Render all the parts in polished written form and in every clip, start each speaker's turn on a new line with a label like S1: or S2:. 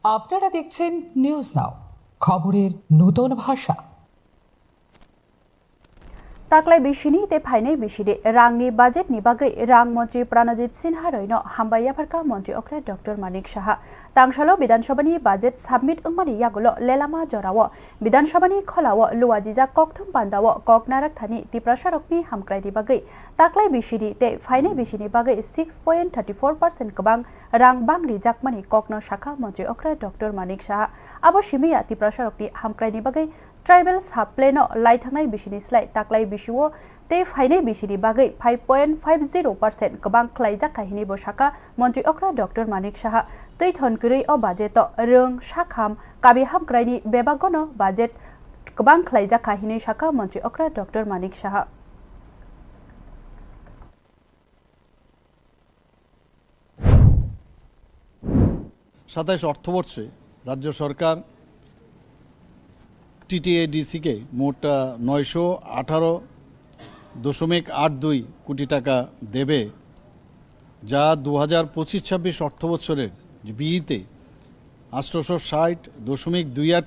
S1: আপনারা দেখছেন news now, খবরের নতুন ভাষা।
S2: ताक्लाय बिसिनि ते फाइनै बिसिनि रांनि बाजेटनि बागै रां मन्त्री प्राणजित सिन्हा रैनो हामबाय याफारका मन्त्री अख्रा डॉक्टर मानिक साहा तांसालो विधानसभानि बाजेट साबमिट अंगमानि यागुलो लेलामा जरावो विधानसभानि खलावो लुवाजिजा ककथुम बान्दावो ककनाराक थानि तिप्रा सड़कनि हामक्रायनि बागै ताक्लाय बिसिनि ते फाइनै बिसिनि बागै 6.34% गोबां रां बांग्रि जाकमानि ककनो शाखा मन्त्री अख्रा डॉक्टर मानिक साहा आबो सिमिया तिप्रा सड़कनि हामक्रायनि बागै ट्राइबल साबप्लेनो लाइथांनाय बिसिनि स्लाय ताक्लाय बिसिवो ते फाइनै बिसिनि बागै 5.50% गोबां ख्लायजाक काहिनी बसाका मन्त्री अख्रा डॉक्टर मानिक साहा तै थनगरै अ बाजेट रों शाखाम काबि हामक्रायनि बेबागनो बाजेट गोबां ख्लायजाक काहिनी शाखा मन्त्री अख्रा डॉक्टर मानिक साहा
S3: 27 অর্থবর্ষে রাজ্য সরকার টিটিএডিসি কে মোট 918.82 কোটি টাকা দেবে, যা 2025-26 অর্থবৎসরের বিইতে 860.28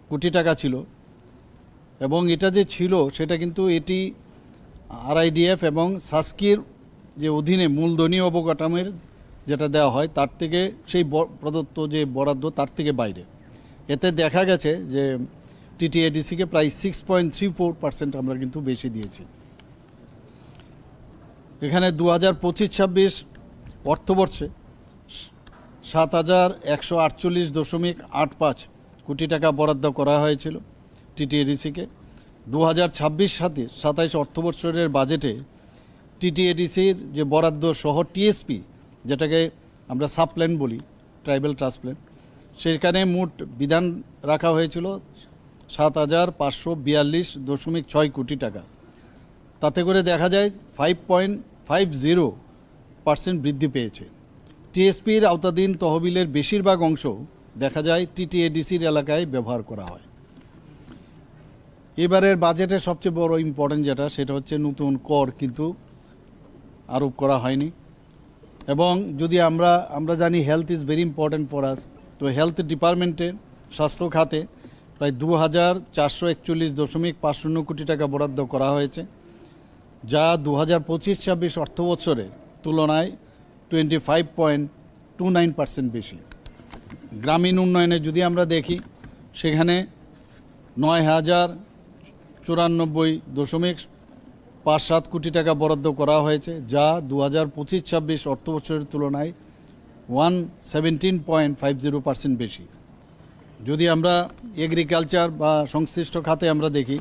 S3: কোটি টাকা ছিল। এবং এটা যে ছিল সেটা কিন্তু এটি আরআইডিএফ এবং সাস্কির যে অধীনে মূলধনী অবকাঠামোর যেটা দেওয়া হয় তার থেকে সেই প্রদত্ত যে বরাদ্দ তার থেকে বাইরে। এতে দেখা গেছে যে টিটিএডিসিকে প্রায় 6.34% আমরা কিন্তু বেশি দিয়েছি। এখানে 2025-26 অর্থবর্ষে 7,148.85 কোটি টাকা বরাদ্দ করা হয়েছিল টিটিএডিসিকে। 2026-27 অর্থবর্ষের বাজেটে টিটিএডিসির যে বরাদ্দ সহ টিএসপি, যেটাকে আমরা সাবপ্ল্যান বলি, ট্রাইবাল ট্রাস্ট প্ল্যান, সেখানে মোট বিধান রাখা হয়েছিল 7,542.6 কোটি টাকা। তাতে করে দেখা যায় 5.50% বৃদ্ধি পেয়েছে। টিএসপির আওতাধীন তহবিলের বেশিরভাগ অংশ দেখা যায় টিটিএডিসির এলাকায় ব্যবহার করা হয়। এবারের বাজেটের সবচেয়ে বড় ইম্পর্টেন্ট যেটা, সেটা হচ্ছে নতুন কর কিন্তু আরোপ করা হয়নি। এবং যদি আমরা জানি health is very important for us, তো হেলথ ডিপার্টমেন্টের স্বাস্থ্য খাতে প্রায় 2,441.50 কোটি টাকা বরাদ্দ করা হয়েছে, যা 2025-26 অর্থবৎসরের তুলনায় 25.29% বেশি। গ্রামীণ উন্নয়নে যদি আমরা দেখি, সেখানে 9,094.57 কোটি টাকা বরাদ্দ করা হয়েছে, যা 2025-26 অর্থবৎসরের তুলনায় 117.50% বেশি। যদি আমরা এগ্রিকালচার বা সংশ্লিষ্ট খাতে আমরা দেখি,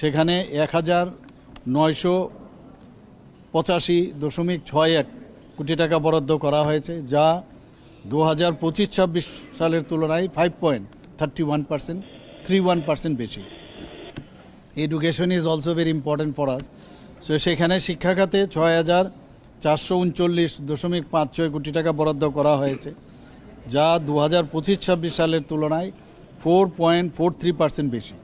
S3: সেখানে 1,985.61 কোটি টাকা বরাদ্দ করা হয়েছে, যা 2025-26 সালের তুলনায় 5.31% বেশি। Education is also very important for us. So সেখানে শিক্ষা খাতে 6,439.56 কোটি টাকা বরাদ্দ করা হয়েছে, যা 2025-26 সালের তুলনায় 4.43% বেশি।